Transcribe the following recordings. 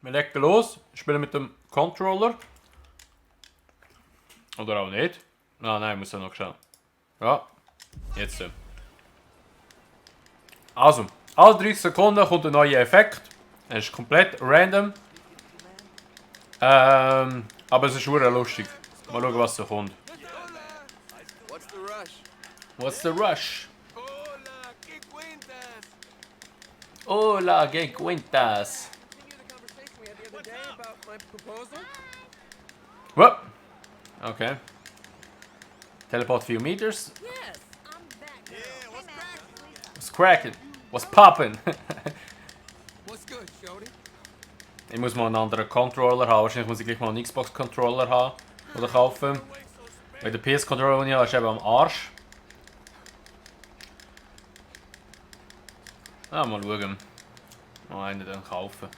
Wir legen los, spielen mit dem Controller. Oder auch nicht. Ah nein, ich muss ja noch schauen. Ja, jetzt. Also, alle 30 Sekunden kommt ein neuer Effekt. Er ist komplett random. Aber es ist schon lustig. Mal schauen, was so kommt. What's the rush? Hola, que cuentas? What? Okay. Teleport few meters. What's cracking? What's popping? Ich muss mal einen anderen Controller haben. Wahrscheinlich muss ich gleich mal einen Xbox-Controller haben. Oder kaufen. Weil der PS-Controller, den ich habe, ist eben am Arsch. Ah, mal schauen. Mal einen dann kaufen.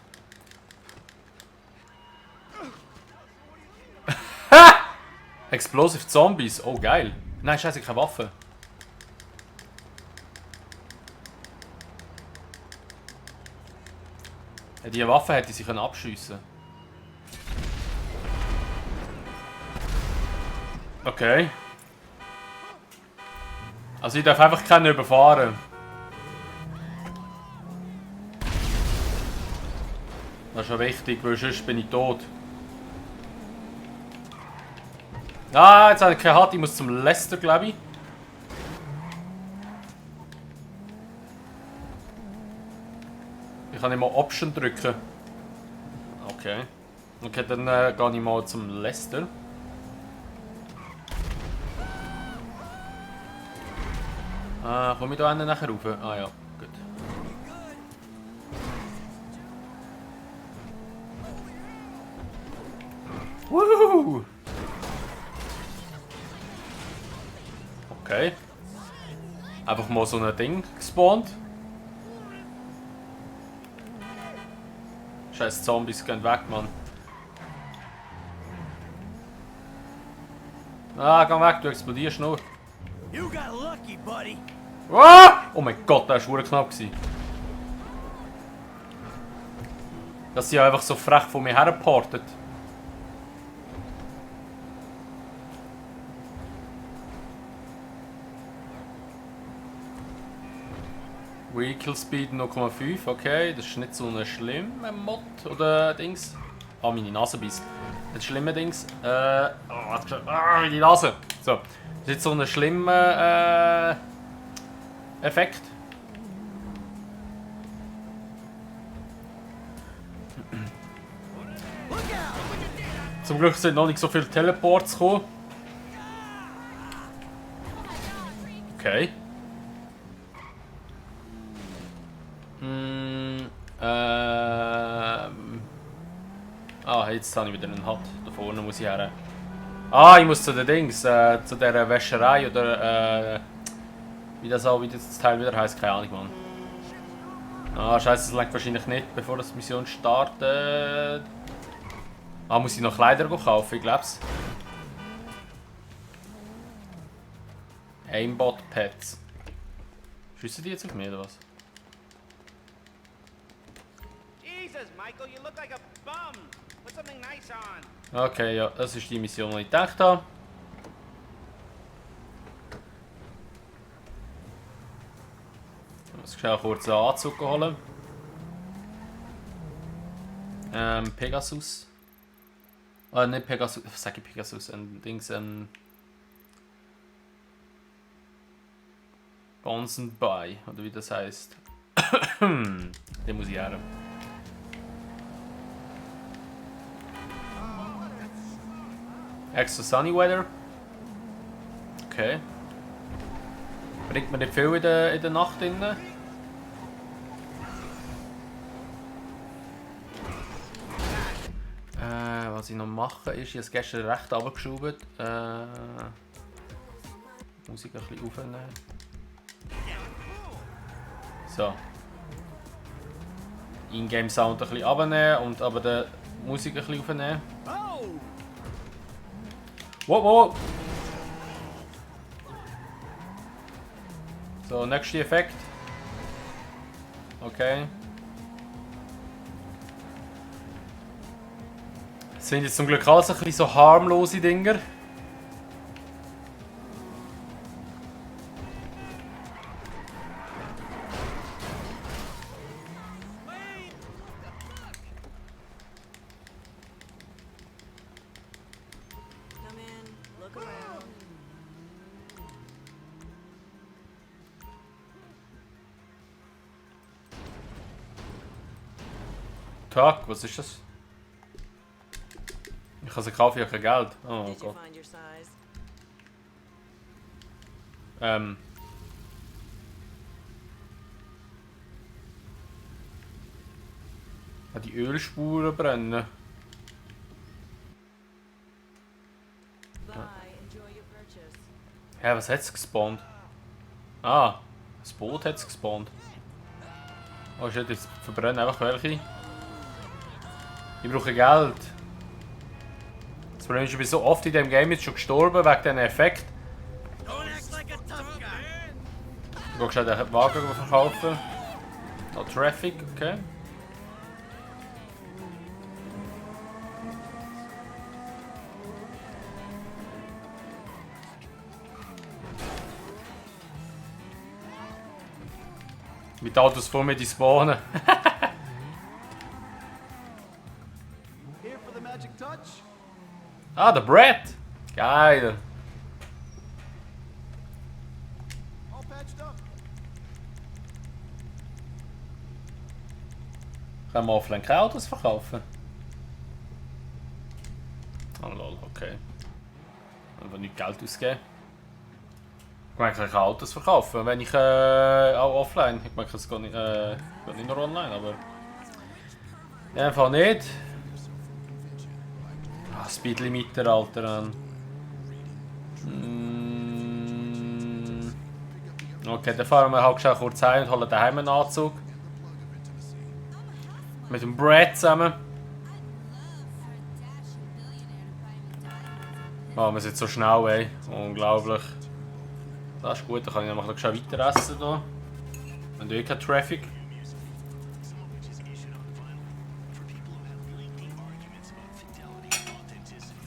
Explosive Zombies. Oh, geil. Nein, scheiße, keine Waffe. Die Waffe hätte sie abschiessen. Okay. Also ich darf einfach keinen überfahren. Das ist schon wichtig, weil sonst bin ich tot. Ah, jetzt habe ich keine Hand, ich muss zum Lester, glaube ich. Ich kann nicht mal Option drücken. Okay. Okay, dann gehe ich mal zum Lester. Komme ich da nachher rauf? Ah ja, gut. Woohoo! Okay. Einfach mal so ein Ding gespawnt. Scheiß Zombies gehen weg, Mann. Ah, geh weg, du explodierst nur. Ah! Oh mein Gott, der war knapp. Dass sie einfach so frech von mir herportet. Vehicle Speed 0,5, okay, das ist nicht so ein schlimmer Mod oder Dings. Ah, meine Nase beißt. Das schlimme Dings. Meine Nase. So, das ist nicht so ein schlimmer Effekt. Zum Glück sind noch nicht so viele Teleports gekommen. Okay. Ah, jetzt habe ich wieder einen Hut. Da vorne muss ich her. Ah, ich muss zu den Dings, zu der Wäscherei oder wie das Teil wieder heisst, keine Ahnung, Mann. Ah, scheiße, das lenkt wahrscheinlich nicht, bevor das Mission startet. Ah, muss ich noch Kleider kaufen, ich glaub's. Aimbot Pets. Schiessen die jetzt auf mich oder was? Okay, ja, das ist die Mission, die ich gedacht habe. Ich muss schnell kurz einen Anzug holen. Pegasus. Nicht Pegasus, was sage ich Pegasus? Ein Dings, Bonsenby, oder wie das heißt. Den muss ich haben. Extra Sunny Weather. Okay. Bringt mir nicht viel in der Nacht drin. Was ich noch mache ist, ich habe es gestern recht runtergeschoben. Musik ein bisschen aufnehmen. So. Ingame Sound ein bisschen runternehmen und aber die Musik ein bisschen aufnehmen. Wow, wow. So, nächster Effekt. Okay. Das sind jetzt zum Glück alles ein bisschen so harmlose Dinger. Tag, was ist das? Ich kann sie kaufen, ich habe kein Geld. Oh Gott. Die Ölspuren brennen. Ja, was hat es gespawnt? Ah, das Boot hat es gespawnt. Oh shit, jetzt verbrennen einfach welche. Ich brauche Geld. Das Problem ist, ich bin so oft in diesem Game jetzt schon gestorben wegen diesem Effekt. Ich gehe schnell den Wagen verkaufen. No Traffic, okay. Mit Autos vor mir die spawnen. Ah, der Brett! Geil! Können wir offline keine Autos verkaufen? Oh lol, okay. Einfach nicht Geld ausgeben. Ich meine, ich kann Autos verkaufen, wenn ich auch offline. Ich meine, es geht nicht nur online, aber. Einfach nicht. Ah, Speedlimiter, Alter. Okay, dann fahren wir halt schnell kurz heim und holen daheim einen Anzug. Mit dem Brett zusammen. Oh, wir sind so schnell, ey. Unglaublich. Das ist gut, dann kann ich noch schnell weiter essen hier. Und hier kein Traffic.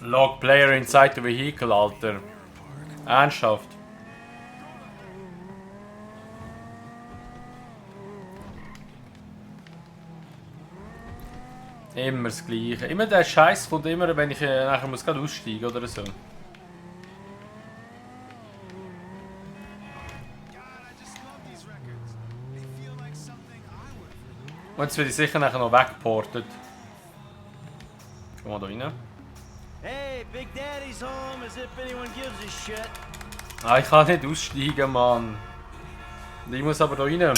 Log Player inside the vehicle, Alter. Ernsthaft. Immer das Gleiche. Immer der Scheiß kommt immer, wenn ich nachher muss gerade aussteigen oder so. Und jetzt werde ich sicher nachher noch weggeportet. Gehen wir da rein. Hey, Big Daddy's home, as if anyone gives a shit. Ah, ich kann nicht aussteigen, Mann. Ich muss aber da rein.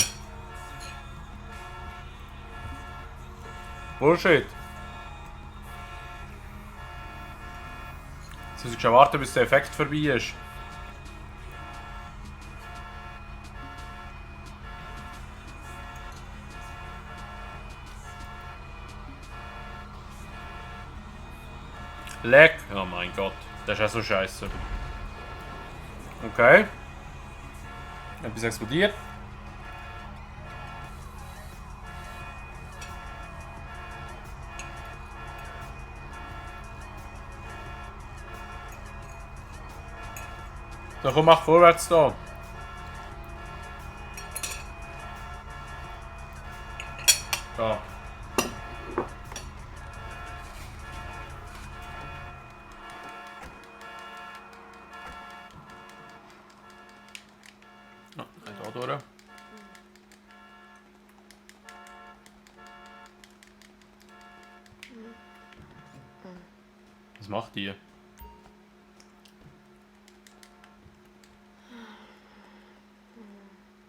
Bullshit. Jetzt muss ich schon warten, bis der Effekt vorbei ist. Leck! Oh mein Gott, das ist ja so scheiße. Okay. Etwas explodiert. So, komm, mach vorwärts da. Da. Da durch. Was macht die?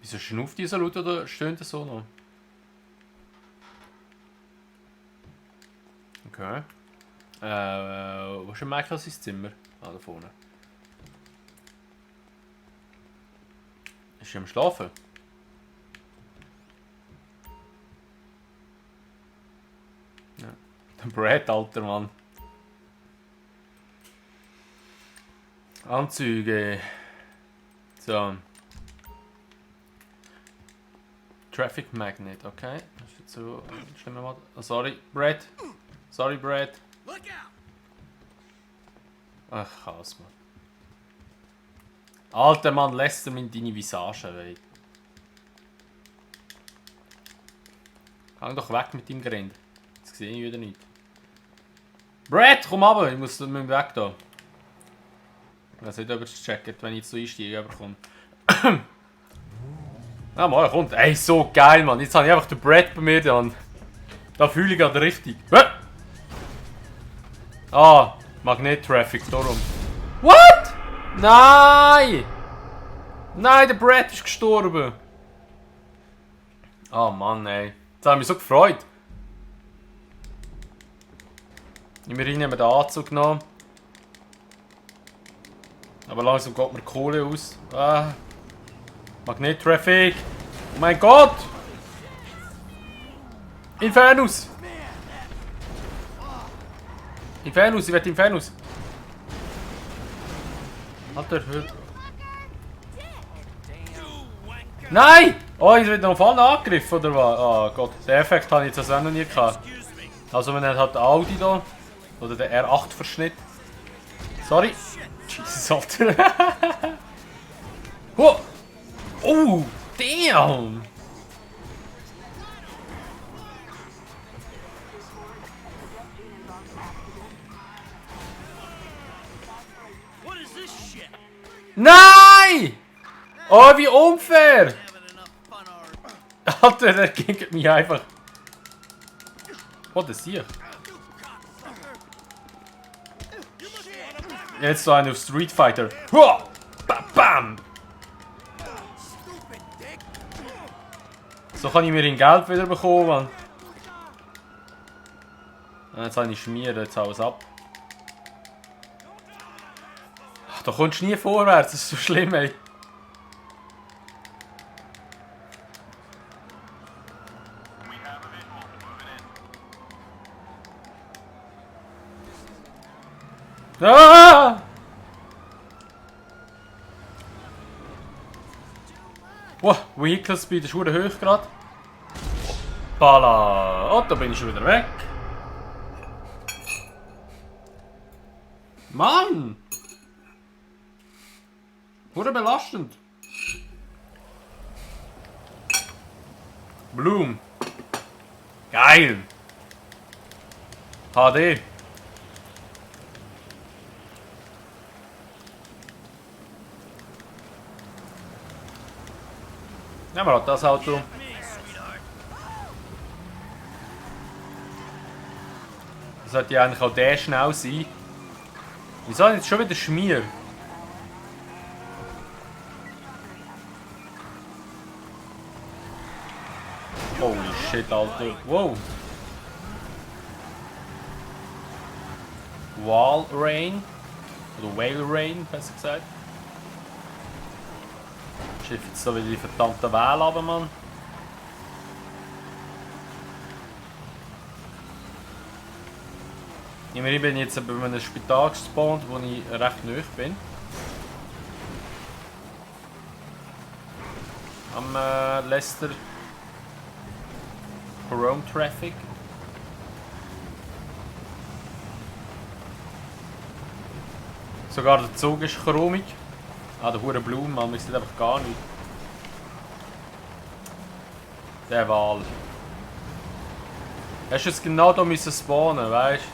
Wieso schnauft die so laut oder stöhnt das so noch? Okay. Wo ist Michael sein Zimmer? Ah, da vorne. Ist sie am Schlafen? Ja. Der Brad, alter Mann. Anzüge. So. Traffic Magnet, okay. Das ist jetzt so. Oh, sorry, Brad. Sorry, Brad. Ach, krass, Mann. Alter Mann, lässt er mir deine Visage weg. Hang doch weg mit deinem Grind. Jetzt sehe ich wieder nicht. Brad, komm runter! Ich muss mit dem Weg da. Ich weiß nicht, ob er es checkt, wenn ich jetzt so einsteige bekomme. Ah, mal, kommt. Ey, so geil, Mann. Jetzt habe ich einfach den Brad bei mir dann. Da fühle ich gerade richtig. Ah, Magnet-Traffic, darum. What? Nein! Nein, der Brad ist gestorben. Oh Mann, ey. Jetzt habe ich mich so gefreut. Immerhin haben wir den Anzug genommen. Aber langsam geht mir Kohle aus. Ah. Magnet-Traffic. Oh mein Gott! Infernus! Infernus, ich will Infernus. Alter, hör. Nein! Oh, ich werde noch voll angegriffen, oder was? Oh Gott, den Effekt habe ich jetzt also auch noch nie gehabt. Also man hat Audi da. Oder der R8-Verschnitt. Sorry. Jesus, Alter. Oh! Oh! Damn! What is this shit? Nein! Oh, wie unfair! Having enough fun already. Alter, der ging mich einfach. Was ist hier? Jetzt so eine auf Street Fighter. Hua! Bam! Bam! So kann ich mir in Geld wieder bekommen, Mann. Jetzt habe ich schmieren, jetzt alles ab. Ach, da kommst du nie vorwärts, das ist so schlimm, ey. Ah! Wow, Vehicle Speed ist hoch gerade. Bala! Oh, da bin ich schon wieder weg. Mann! Hure belastend. Bloom. Geil. HD. Nehmen wir halt das Auto. Me, sweetheart. Das sollte ja eigentlich auch der schnell sein. Wieso jetzt schon wieder Schmier? Holy shit, Alter. Wow. Wall Rain. Oder Whale Rain, besser gesagt. Schiff jetzt so wieder die verdammte Wähl runter, Mann. Immerhin bin ich jetzt bei einem Spital gespawnt, wo ich recht nahe bin. Am Leicester Chrome Traffic. Sogar der Zug ist chromig. Ah, der hure Blumen, man sieht einfach gar nicht. Der Wal. Hast du jetzt genau da müssen spawnen, weißt du?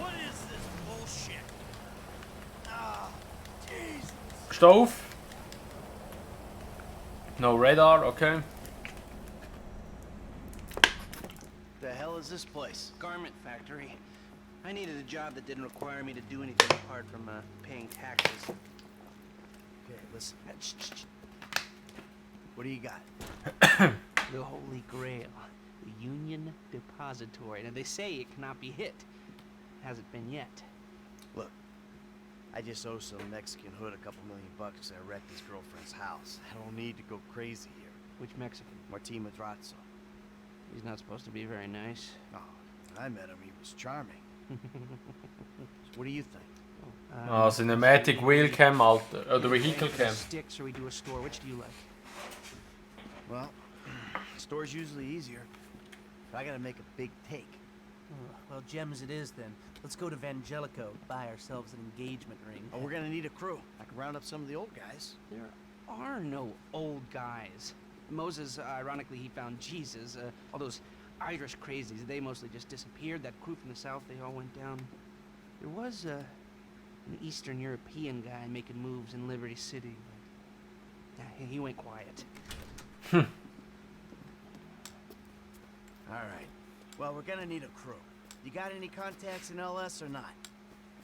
What is this bullshit? Ah, Jesus. Steh auf. No radar, okay. The hell is this place? Garment factory. I needed a job that didn't require me to do anything apart from paying taxes. Okay, listen. What do you got? The Holy Grail, the Union Depository. Now they say it cannot be hit. Hasn't been yet. Look, I just owe some Mexican hood a couple $1,000,000 because I wrecked his girlfriend's house. I don't need to go crazy here. Which Mexican? Martin Madrazo. He's not supposed to be very nice. Oh, when I met him, he was charming. What do you think? Ah, Cinematic Wheel Cam, Alter. Oder Vehicle Cam. Sticks or we do a store. Which do you like? Well, store's usually easier. But I gotta make a big take. Well, gems it is then. Let's go to Vangelico, buy ourselves an engagement ring. Oh, we're gonna need a crew. I can round up some of the old guys. There are no old guys. Moses, ironically, he found Jesus. All those Irish crazies, they mostly just disappeared. That crew from the south, they all went down. There was an Eastern European guy making moves in Liberty City. But, yeah, he went quiet. All right. Well, we're gonna need a crew. You got any contacts in LS or not?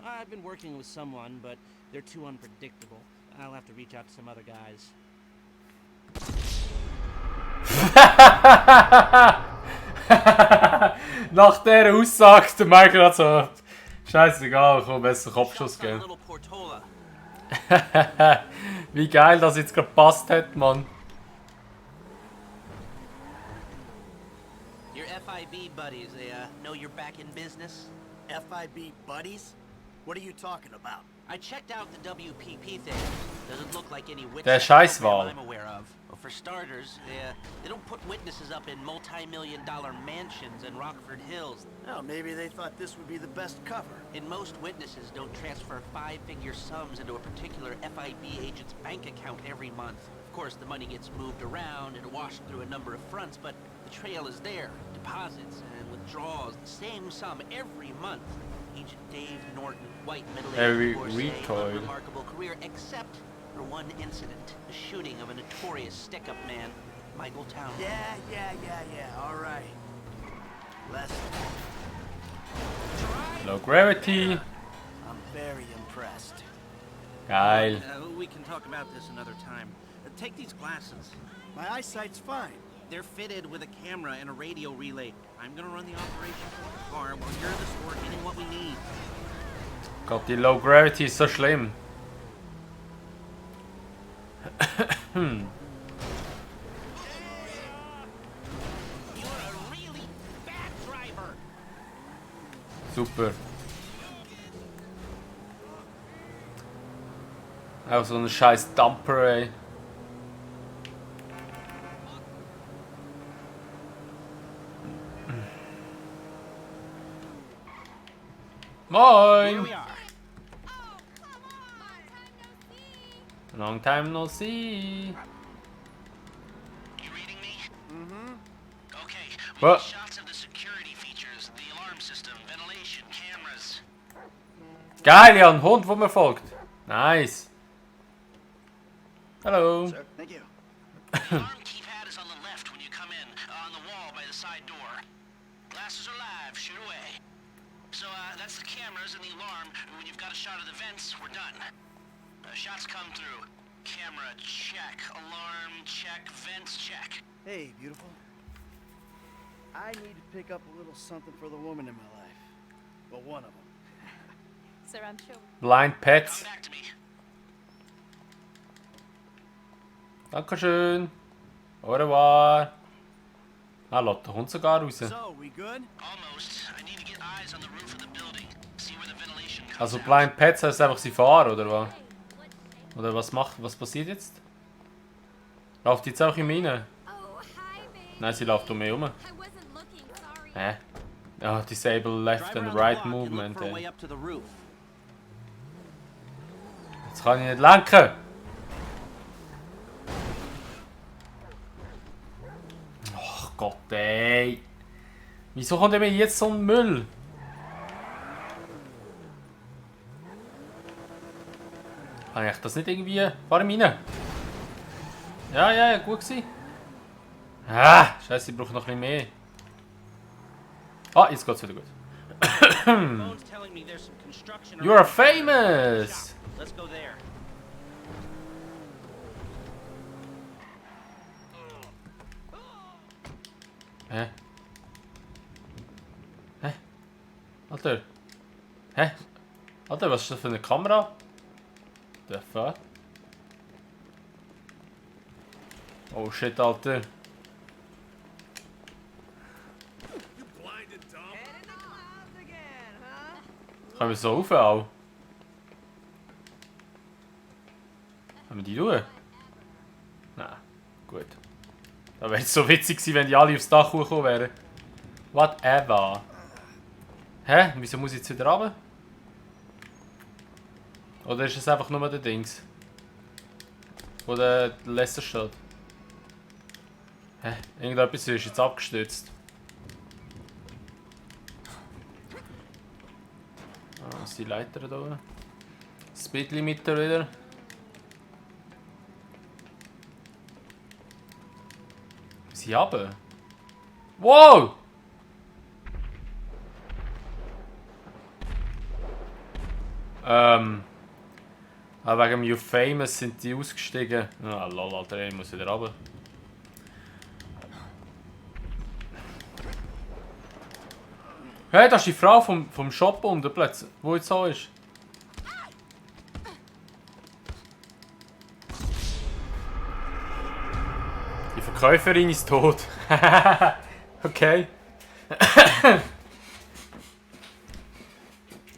I've been working with someone, but they're too unpredictable. I'll have to reach out to some other guys. Nach der Aussage, der Michael hat so... Scheißegal, komm, besser Kopfschuss geben. Wie geil das jetzt gerade gepasst hat, Mann. Your FIB buddies, they know you're back in business? FIB buddies? What are you talking about? I checked out the WPP thing. Doesn't look like any Der witness Scheißwahl. I'm aware of. Well, for starters, they don't put witnesses up in multi-million-dollar mansions in Rockford Hills. Oh, maybe they thought this would be the best cover. And most witnesses don't transfer five-figure sums into a particular FIB agent's bank account every month. Of course, the money gets moved around and washed through a number of fronts, but the trail is there. Deposits and withdrawals, the same sum every month. Agent Dave Norton, white, Every middle-aged divorcee, retard. unremarkable career, except for one incident, the shooting of a notorious stick-up man, Michael Town. Yeah. All right. Less. Low gravity. I'm very impressed. Geil. We can talk about this another time. Take these glasses. My eyesight's fine. They're fitted with a camera and a radio relay. I'm gonna run the operation from the car while you're in the store getting what we need. Gott, die Low Gravity ist so schlimm. You're a really bad driver. Super. Auch so ein scheiß Dumper, ey. Here Moin! we are. Long time no see. You reading me? Mm-hmm. Okay. What? Shots of the security features, the alarm system, ventilation, cameras. Geil, ja, ein Hund, wo mir folgt. Nice. Hello. Sir, thank you. The alarm keypad is on the left when you come in, on the wall by the side door. Glasses are live, shoot away. So, that's the cameras and the alarm. When you've got a shot of the vents, we're done. Shots come through. Camera, check. Alarm, check. Vents, check. Hey, beautiful. I need to pick up a little something for the woman in my life. Well, one of them. Sir, I'm sure. Blind Come Pets. back to me. Dankeschön. Au revoir. Ah, lässt der Hund sogar raus. So, we good? Almost. I need to get eyes on the roof of the building. See where the ventilation comes Also out. Blind Pets heißt einfach sie fahren, oder was? Oder was passiert jetzt? Läuft die jetzt auch in rein? Oh, hi, babe. Nein, sie läuft um mich herum. I wasn't looking, sorry. Hä? Ah, disable left Drive and around the right block and look movement. for a way Ey. up to the roof. Jetzt kann ich nicht lenken. Ach Gott, ey. Wieso kommt mir jetzt so ein Müll? Kann ich das nicht irgendwie... Fahr ich rein? Ja, gut gewesen. Ah, scheiße, ich brauche noch ein bisschen mehr. Ah, jetzt geht's wieder gut. Phone's telling me there's some construction You are around the famous! shop. Let's go there. Hä? Hä? Alter. Hä? Alter, was ist das für eine Kamera? The fuck? Oh shit, Alter. Können wir so rauf auch? Können wir die tun? Nein, gut. Da wäre es so witzig gewesen, wenn die alle aufs Dach hochgekommen wären. Whatever. Hä? Wieso muss ich jetzt wieder runter? Oder ist es einfach nur der Dings? Wo der Lesser steht? Hä? Irgendetwas ist jetzt abgestürzt. Ah, was ist die Leiter da oben? Speedlimiter wieder. Sie haben. Wow! Aber wegen You Famous sind die ausgestiegen. Ah, lol, Alter, ich muss wieder runter. Hey, das ist die Frau vom Shop unten plötzlich, wo jetzt so ist. Die Verkäuferin ist tot. Okay.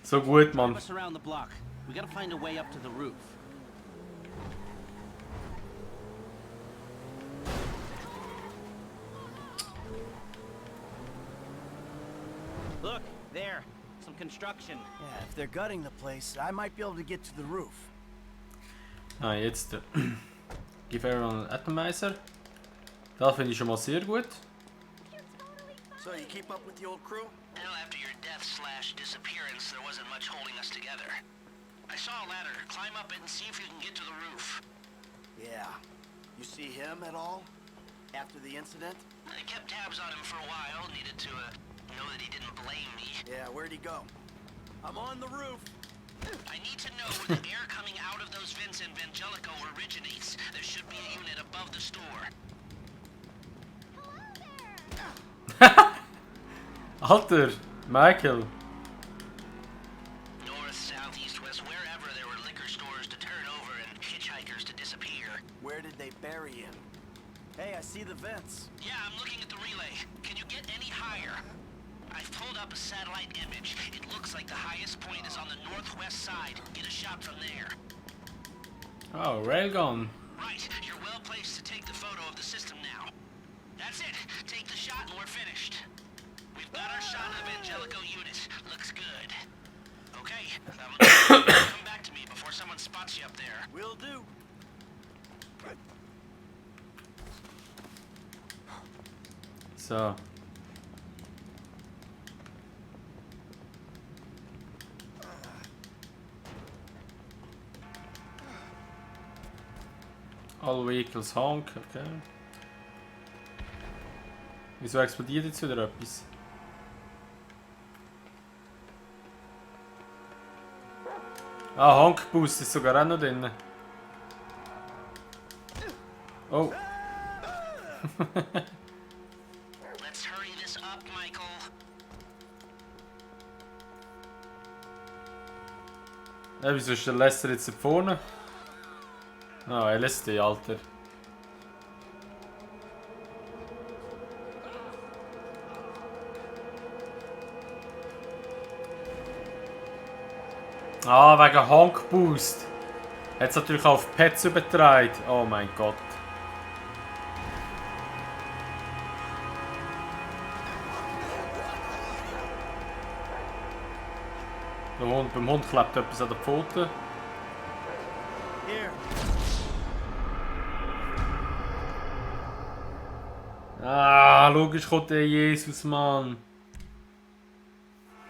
So gut, Mann. Us around the block. We gotta find a way up to the roof. Look, there. Some construction. Yeah, if they're gutting the place, I might be able to get to the roof. Ah, jetzt. Give everyone an atomizer. Das finde ich schon mal sehr gut. So you keep up with the old crew? Well, after your death/disappearance, there wasn't much holding us together. I saw a ladder. Climb up it and see if you can get to the roof. Yeah. You see him at all? After the incident? I kept tabs on him for a while. Needed to know that he didn't blame me. Yeah, where'd he go? I'm on the roof. I need to know where the air coming out of those vents in Vangelico originates. There should be a unit above the store. Alter, Michael. North, south, east, west, wherever there were liquor stores to turn over and hitchhikers to disappear. Where did they bury him? Hey, I see the vents. Yeah, I'm looking at the relay. Can you get any higher? I've pulled up a satellite image. It looks like the highest point is on the northwest side. Get a shot from there. Oh, railgun. Right, you're well placed to take the photo of the system now. That's it. Take the shot and we're finished. We've got our shot of the Vangelico unit. Looks good. Okay, come back to me before someone spots you up there. Will do. So. All vehicles honk, okay. Wieso explodiert jetzt wieder etwas? Ah, Honk Boost ist sogar auch noch drin. Oh. Let's hurry this up, Michael. Ja, wieso ist der Lester jetzt da vorne? Ah, LSD, Alter. Ah, wegen Honk Boost. Hat es natürlich auch auf Pets übertragen. Oh mein Gott. Beim Hund klebt etwas an der Pfote. Here. Ah, logisch kommt der Jesus, Mann.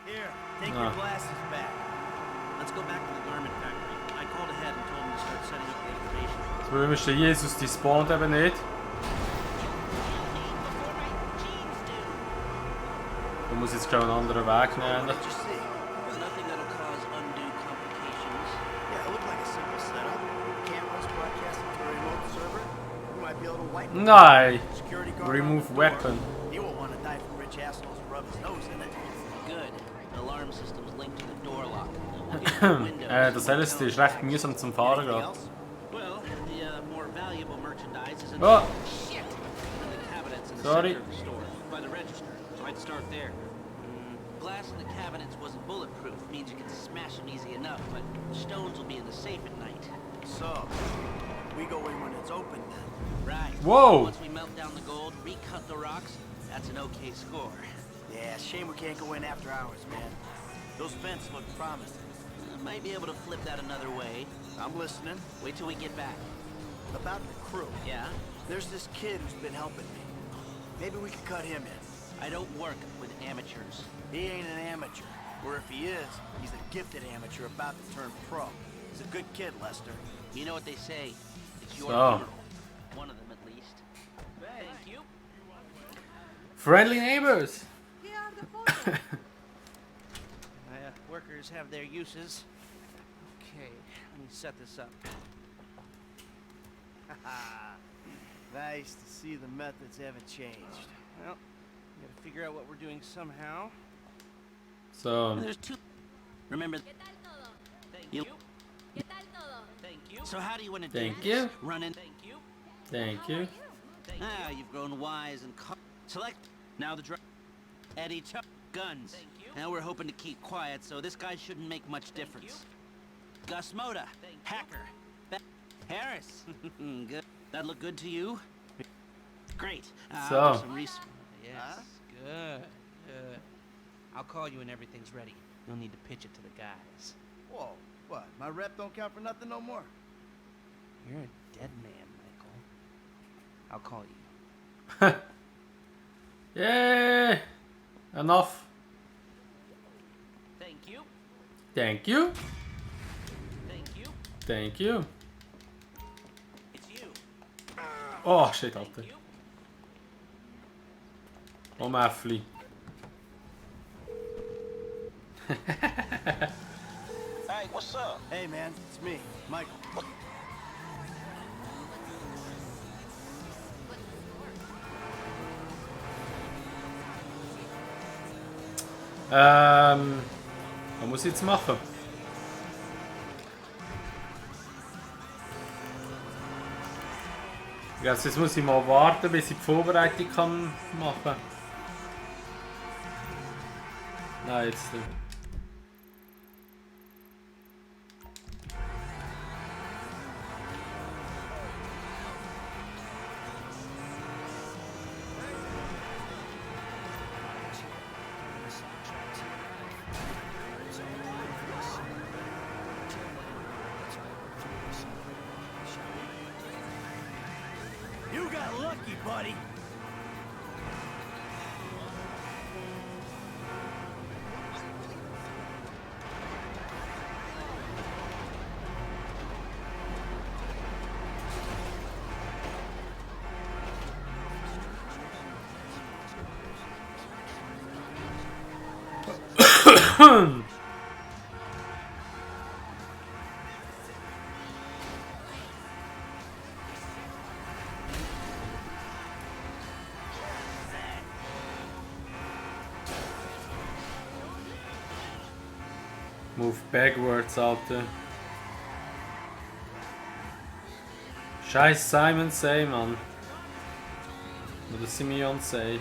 Here, take Ah. your glasses back. Let's go back to the garment factory. I called ahead and told him to start setting up the excavation. Das Problem ist, der Jesus, die spawnt eben nicht. Du musst jetzt schon einen anderen Weg nehmen. What did you see? Nothing that'll cause undue complications. Yeah, it looked like a simple setup. Cameras broadcasting to a remote server. You might be able to wipe it. Nein! Security guard Remove on the door. weapon. He won't want to die from rich assholes who rub his nose in it. Good. The alarm system's linked to the door lock. We'll get to the windows. Das LSD ist recht mühsam zum Fahren Anything gerade. else? Well, the more valuable merchandise is in Oh! shit. In the cabinets in the Sorry. center of the store, by the register. So I'd start there. Glass in the cabinets wasn't bulletproof. Means you can smash them easy enough, but stones will be in the safe at night. So, we go in when it's open then. Right. Whoa! Once we melt down the gold, recut the rocks, that's an okay score. Yeah, shame we can't go in after hours, man. Those vents look promising. Might be able to flip that another way. I'm listening. Wait till we get back. About the crew. Yeah? There's this kid who's been helping me. Maybe we could cut him in. I don't work with amateurs. He ain't an amateur. Or if he is, he's a gifted amateur about to turn pro. He's a good kid, Lester. You know what they say. It's your So. funeral. One of them at least. Thank you. Friendly neighbors. Workers have their uses. Okay, let me set this up. Nice to see the methods haven't changed. Well, we gotta figure out what we're doing somehow. So, There's two. Remember. ¿Qué tal todo? Thank You- you. ¿Qué tal todo? Thank you. So how do you want to do Thank this? you. Run in. Thank you. thank How are you. you? Ah, you've grown wise and select. Now the Eddie guns. Thank you. Now we're hoping to keep quiet, so this guy shouldn't make much difference. Gus Moda, hacker. Harris. Good. That look good to you? Great. So. I'll do some Yes, Huh? good, good. I'll call you when everything's ready. You'll need to pitch it to the guys. Whoa, what? My rep don't count for nothing no more? You're a dead man, Michael. I'll call you. Yay! Enough. Thank you. Thank you. Thank you. Thank you. It's you. Oh shit, Alter. Thank you. Oh Mäffli. Hey, what's up? Hey, man, it's me, Michael. Was muss ich jetzt machen? Ich glaube, jetzt muss ich mal warten, bis ich die Vorbereitung kann machen. Nein, jetzt nicht. You got lucky, buddy. Move backwards, Alter. Scheiß Simon Say, Mann. Oder Simeon Say.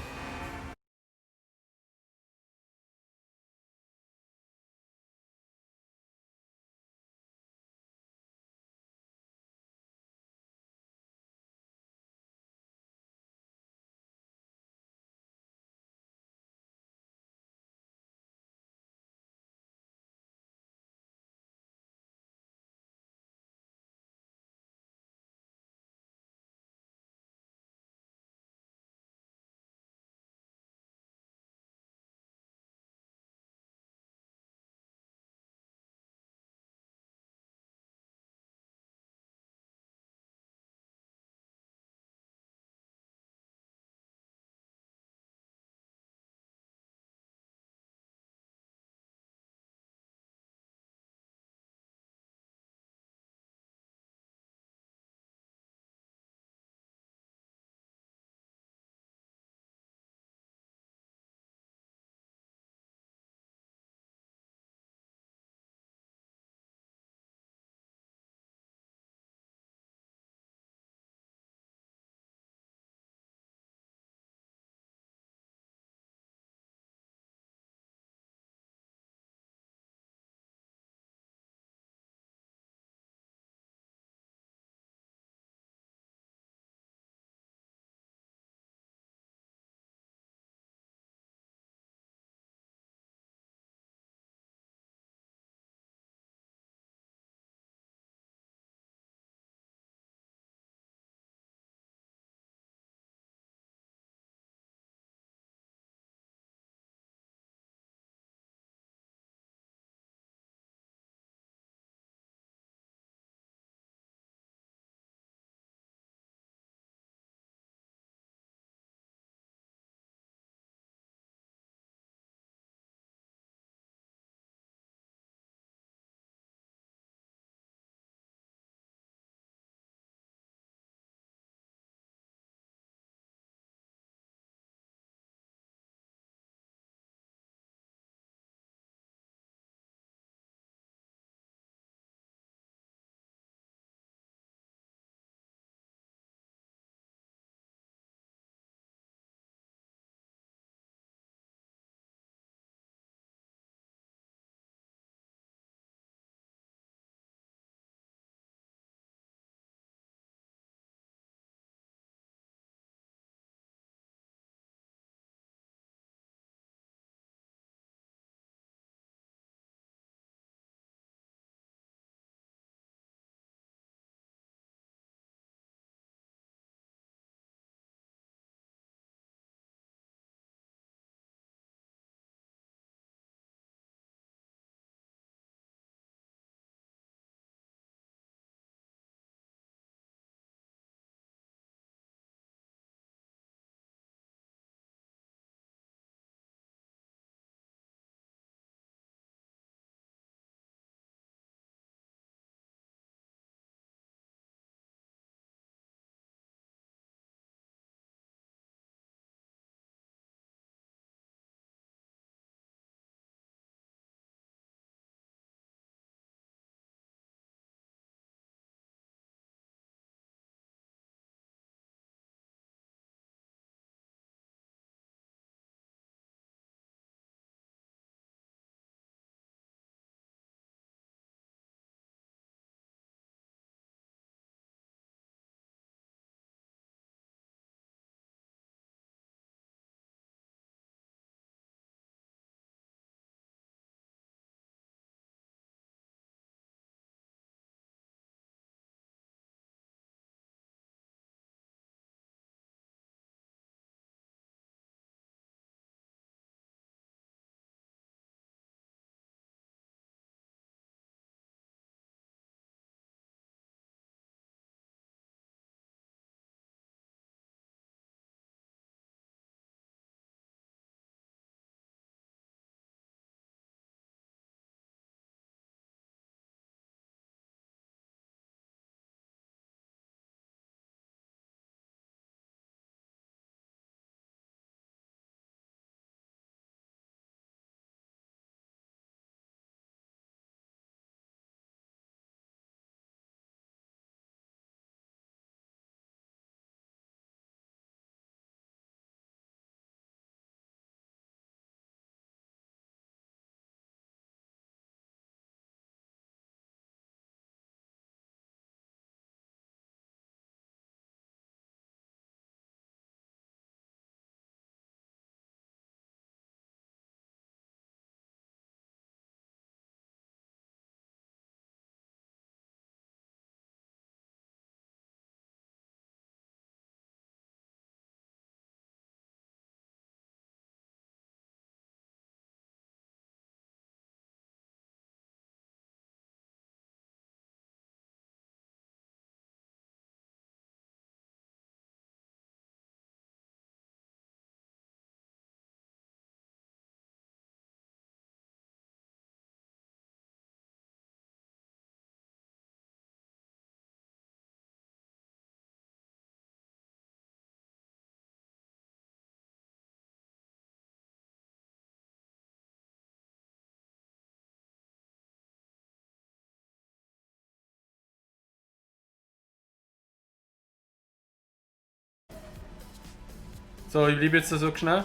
So, ich bleibe jetzt so schnell.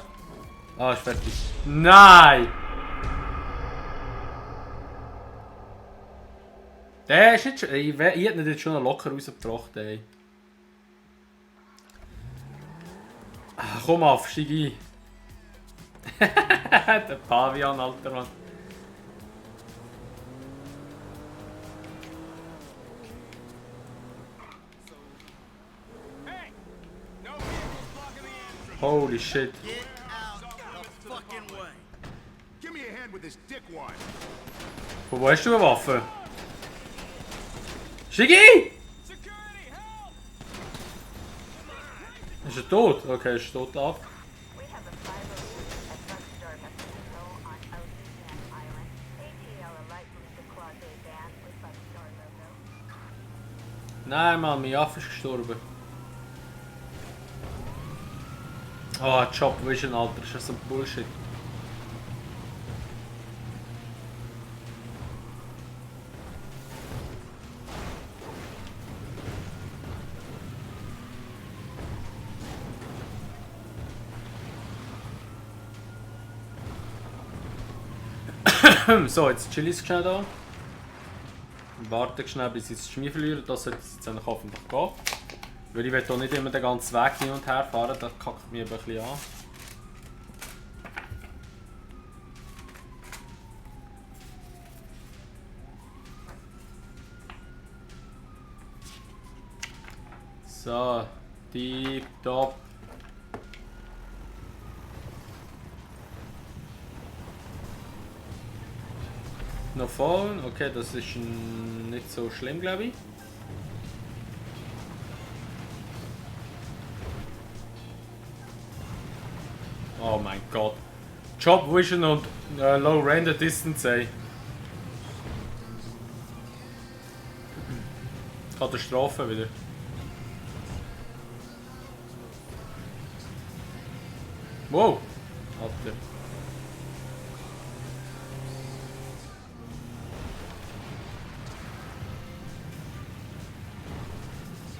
Ah, ist fertig. Nein! Der ist nicht schon. Ich hätte ihn jetzt schon locker rausgebracht, ey. Ach, komm auf, steig ein. Der Pavian, alter Mann. Holy shit. Get out of the fucking way. Give me a hand with this dickwad. Von wo hast du eine Waffe? Steig ein! Ist er tot? Okay, er ist tot ab. We have a 508 at Truck Store Vessel Control on Ocean Island. ATL a light booster clause A van with Truck Store logo. Nein, Mann, mein Affe ist gestorben. Oh, Job Vision, Alter, das ist so Bullshit. So, jetzt chill ich schnell da. Warte schnell, bis ich das Schmier verliere. Das sollte jetzt eigentlich hoffentlich gehen. Weil ich will hier nicht immer den ganzen Weg hin und her fahren, das kackt mich ein bisschen an. So, deep top. Noch voll, okay, das ist nicht so schlimm, glaube ich. Oh mein Gott. Job Vision und Low Render Distance, ey. Katastrophe wieder. Wow. Alter.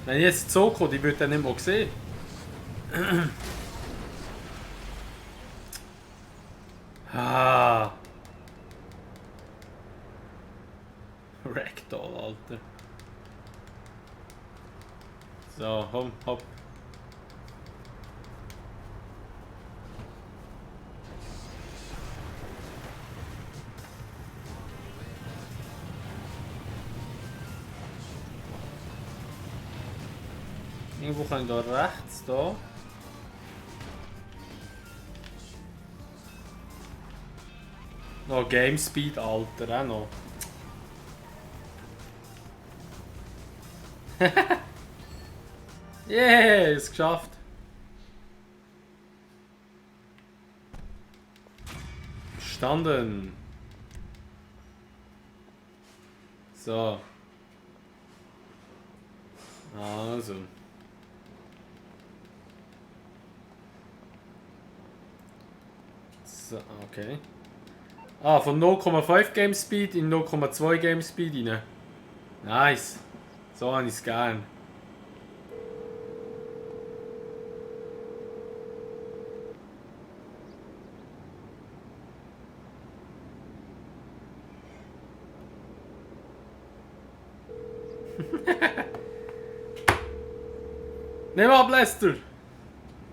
Wenn ich jetzt so komme, die würde dann nicht mehr sehen. Ah. Ragdoll, Alter. So, hopp, hopp. Irgendwo kann ich da rechts da. Noch Game Speed, Alter, auch noch. Yeah, es geschafft. Bestanden. So. Also. So, okay. Ah, von 0,5 Game Speed in 0,2 Game Speed rein. Nice. So habe ich es gern. Nimm ab, Lester!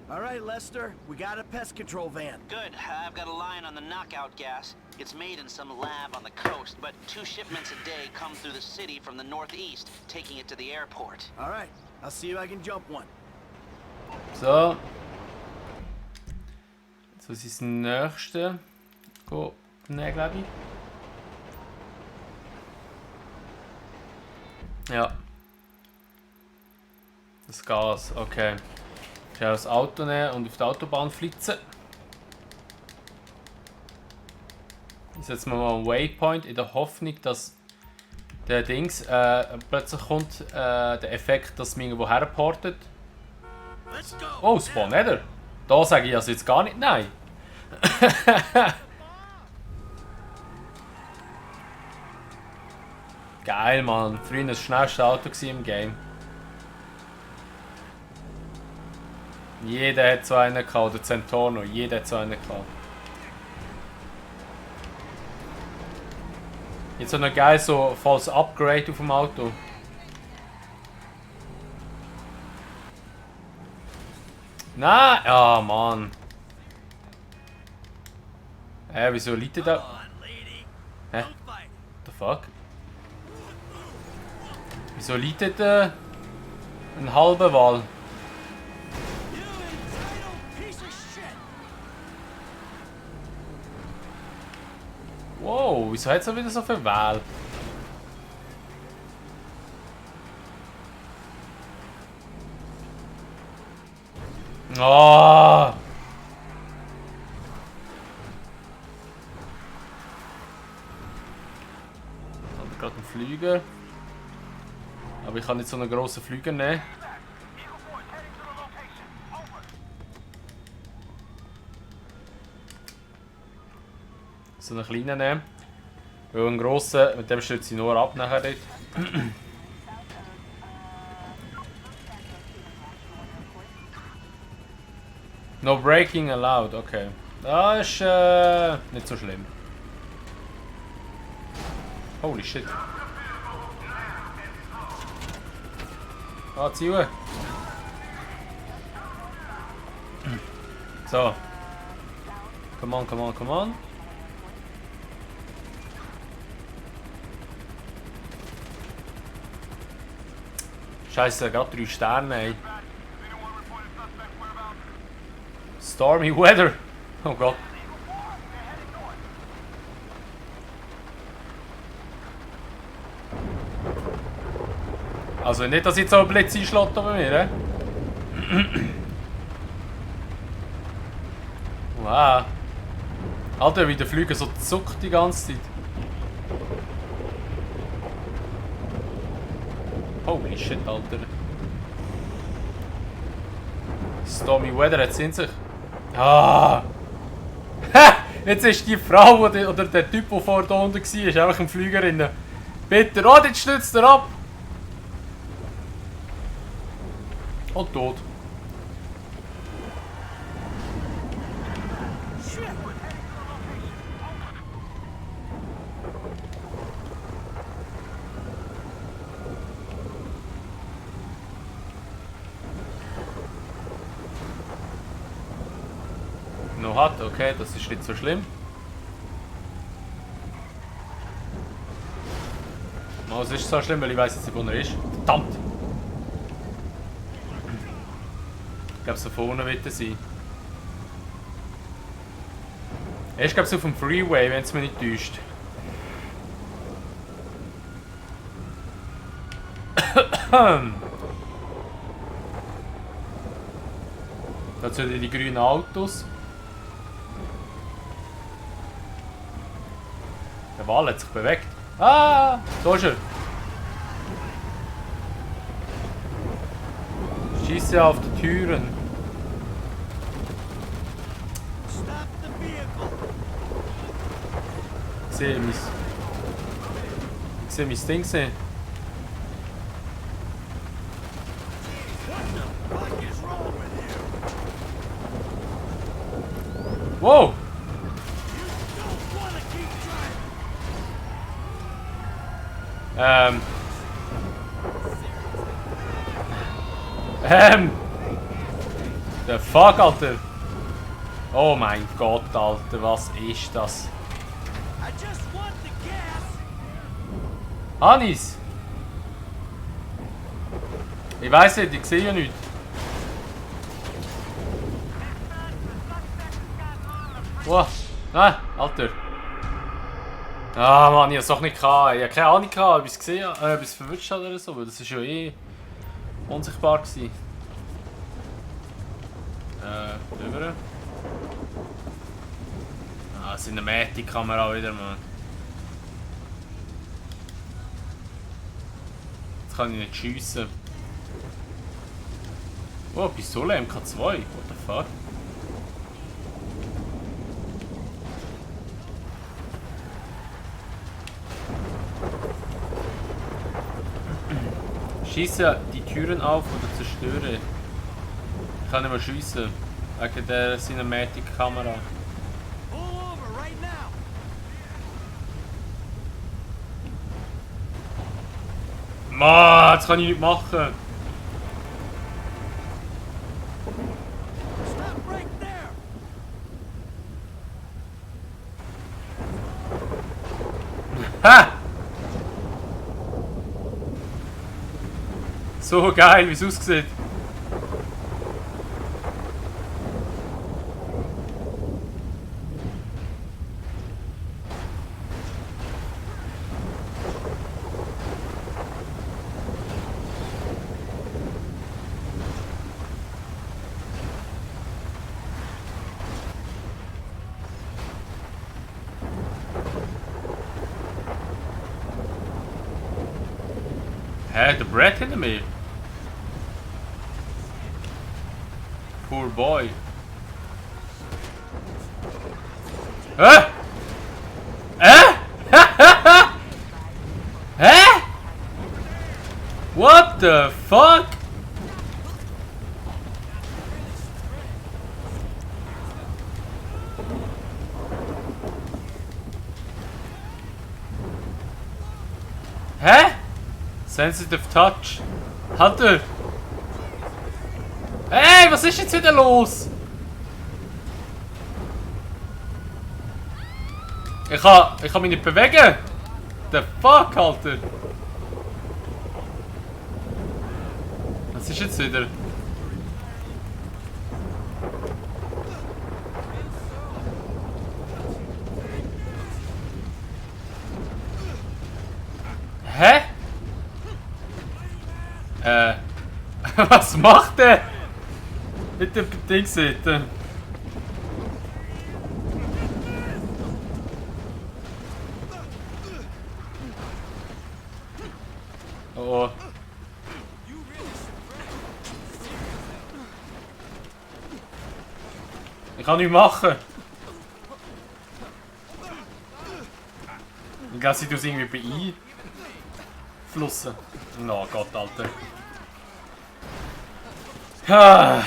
Alright, Lester, we got a pest control van. Good. I've got a line on the knockout gas. It's made in some lab on the coast, but 2 shipments a day come through the city from the northeast, taking it to the airport. Alright, I'll see if I can jump one. So. So ist das nächste. Go. Ne, glaube ich. Ja. Das Gas, okay. Ich werde das Auto nehmen und auf die Autobahn flitzen. Ich setze mir mal einen Waypoint in der Hoffnung, dass der Dings plötzlich kommt der Effekt, dass man irgendwo herportet. Oh, Spawn, nicht? Da sage ich also jetzt gar nicht nein. Geil, Mann. Früher das schnellste Auto im Game. Jeder hat so einen gehabt, oder Centorno, jeder hat so einen gehabt. Jetzt so noch geil, so falls Upgrade auf dem Auto. Nein! Ah, oh, Mann. Wieso liegt der da? Hä? What the fuck? Wieso liegt der ein halber Wal? Wow, wieso hat es wieder so viel Wahl? Oh! Ich habe gerade einen Flüger. Aber ich kann nicht so einen grossen Flüger nehmen. So einen kleinen nehmen. Weil einen grossen, mit dem stürze ich nur ab nachher dort. No braking allowed, okay. Das ist nicht so schlimm. Holy shit. Ah, ziehen. So. Come on, come on, come on. Scheiße, gerade 3 Sterne, ey. Stormy weather. Oh Gott. Also nicht, dass jetzt so ein Blitz einschlägt bei mir, Wow. Alter, wie der Flüger so zuckt die ganze Zeit. Holy shit, Alter. Stormy weather hat es in sich. Ah! Ha! Jetzt ist die Frau oder der Typ, der vor da unten war, einfach im Flüger drin. Bitte, oh, jetzt stützt er ab! Und tot. Noch hat, okay, das ist nicht so schlimm. Oh, es ist so schlimm, weil ich weiß jetzt nicht, wo er ist. Verdammt! Ich glaube, so vorne wird er sein. Er ist, glaube ich, auf dem Freeway, wenn es mich nicht täuscht. Da sind die grünen Autos. Der Wal hat sich bewegt. Ah! Da ist er! Schieße auf die Türen. Ich sehe mein Ding sehen. Wow! The fuck, Alter! Oh mein Gott, Alter, was ist das? Anis! Ich weiß nicht, ich sehe ja nichts. Wow! Nein, Alter! Ah Mann, ich hab's doch nicht gehabt. Ich hab keine Ahnung gehabt, ob ich es gesehen habe, ob ich es verwünscht habe oder so, weil das ist ja eh unsichtbar gewesen. Drüber. Ah, Cinematic-Kamera wieder, Mann. Jetzt kann ich nicht schiessen. Oh, Pistole MK2, what the fuck? Schieße die Türen auf oder zerstöre. Ich kann nicht mehr schiessen. Wegen der Cinematic-Kamera. Pull over right now. Mann, jetzt kann ich nichts machen. Stop right there. Ha! So geil, wie es aussieht. Hä, der Brad hinter mir? Poor boy. Hä? Hä? What the fuck? Hä? Sensitive Touch. Hunter! Hey, was ist jetzt wieder los? Ich kann mich nicht bewegen. The fuck, Alter. Was ist jetzt wieder? Hä? Was macht der? Mit dem Ding sitzen. Oh. Ich kann nichts machen. Ich glaube, sie tun es irgendwie beeinflussen. Oh Gott, Alter. Ah.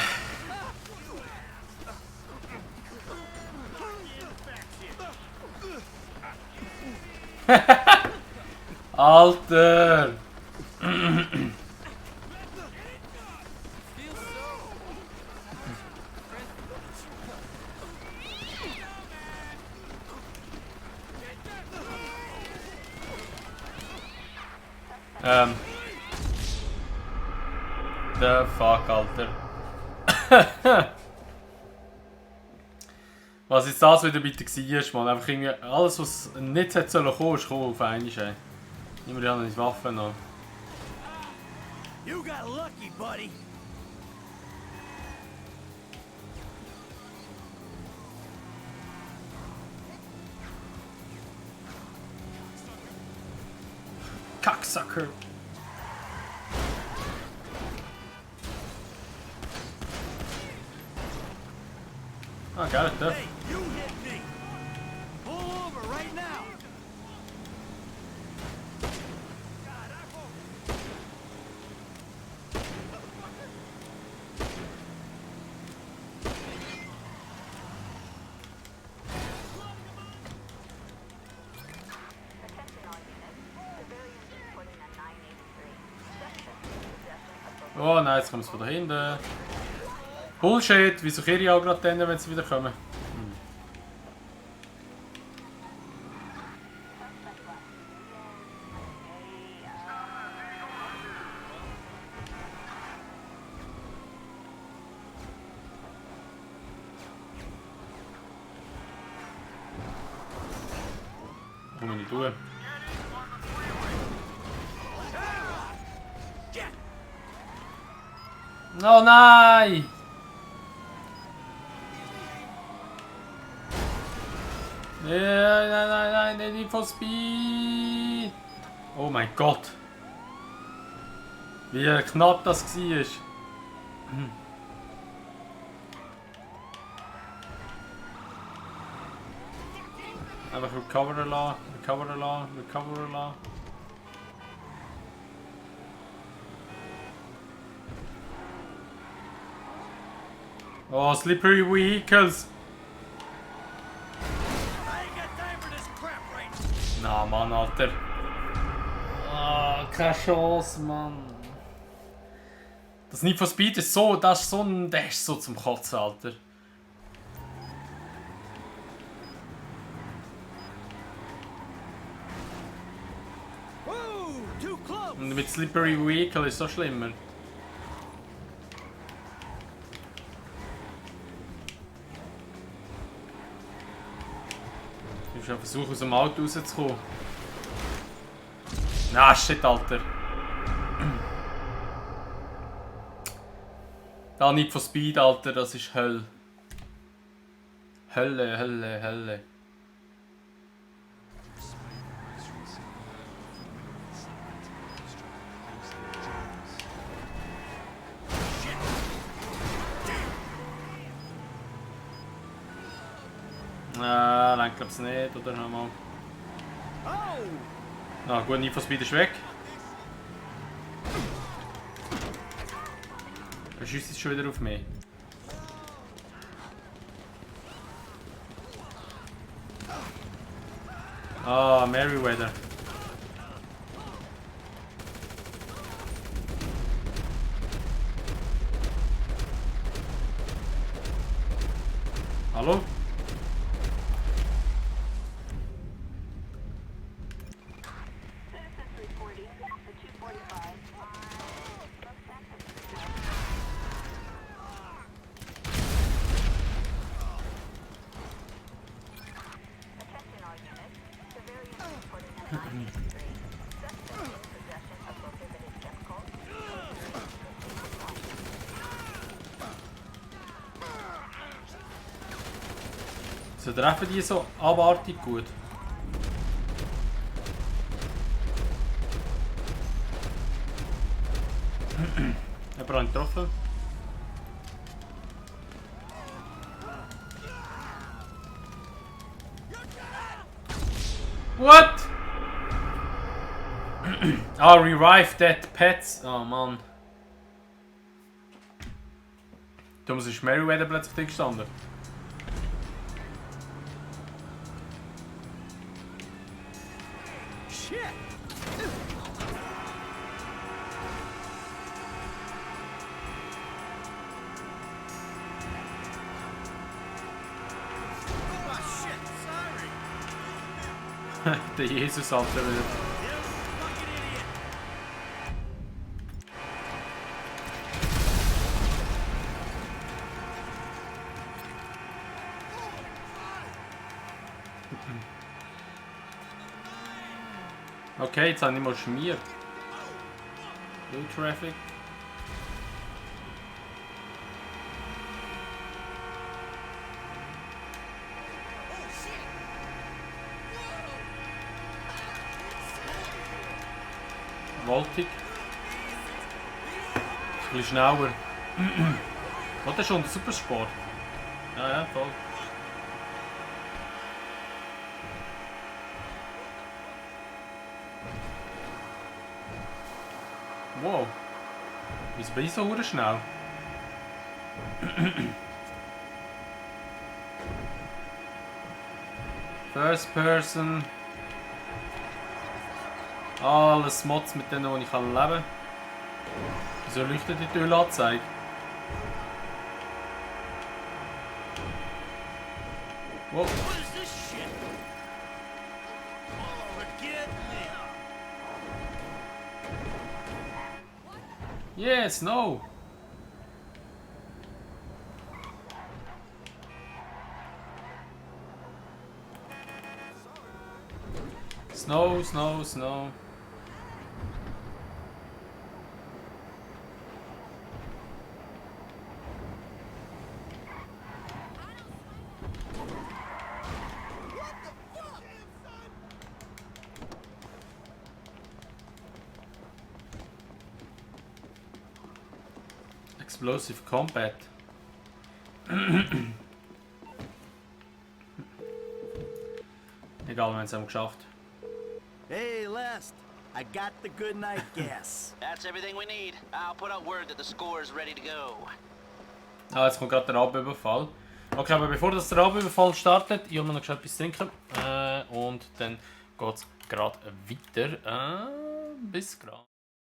Alter! The fuck, Alter. Was ist das wieder bitte gewesen, Mann? Einfach irgendwie alles, was nicht hätte sollen kommen, ist gekommen auf einmal, ey. Nimm mir die Waffen noch. You got lucky, buddy. Cocksucker! Oh, got it, Hey, you hit me. Pull over right now. Attention all units. Civilians reporting a 983. Suspect in possession of Oh nein, jetzt kommen sie von da hinten. Bullshit, wieso kehre ich auch gerade dann, wenn sie wieder kommen? Komm ich nicht durch. Oh nein! Nein, der Need for Speed! Oh mein Gott! Wie knapp das war! Einfach recoveren lassen. Oh, slippery vehicles! Na Mann, Alter. Ah, keine Chance, Mann. Das Need for Speed ist so, das ist so ein, der ist so zum Kotzen, Alter. Und mit Slippery Vehicle ist es so schlimmer. Ich muss schon versuchen, aus dem Auto rauszukommen. Na, shit, Alter. Da nicht von Speed, Alter, das ist Hölle. Hölle, Hölle, Hölle. Nein, glaub's nicht, oder nochmal. Na gut, Need for Speed ist weg. Er schießt jetzt schon wieder auf mich. Ah, Merryweather. Hallo? So treffen die so abartig gut. Jemand hat ihn getroffen. What? Ah, revive dead pets. Oh Mann. Thomas ist Merryweather plötzlich drin gestanden. Der Jesus, Alter, wieder. Okay, jetzt habe ich mal schmiert. Blue Traffic. Voltig. Ein bisschen schneller. Oh, das ist schon der Supersport. Ja, ja, voll. Wow. Wieso bin ich so schnell? First Person. Alles Mods mit denen, die ich leben kann. Wieso leuchtet die Türanzeige? Wow. Yes, no. Snow, snow, snow. Explosive Combat. Egal, wir haben es geschafft. Hey, Lest. I got the good night gas. That's everything we need. I'll put out word that the score is ready to go. Ah, jetzt kommt gerade der Abüberfall. Okay, aber bevor das der Abüberfall startet, ich hole mir noch etwas trinken. Und dann geht es gerade weiter. Bis gerade.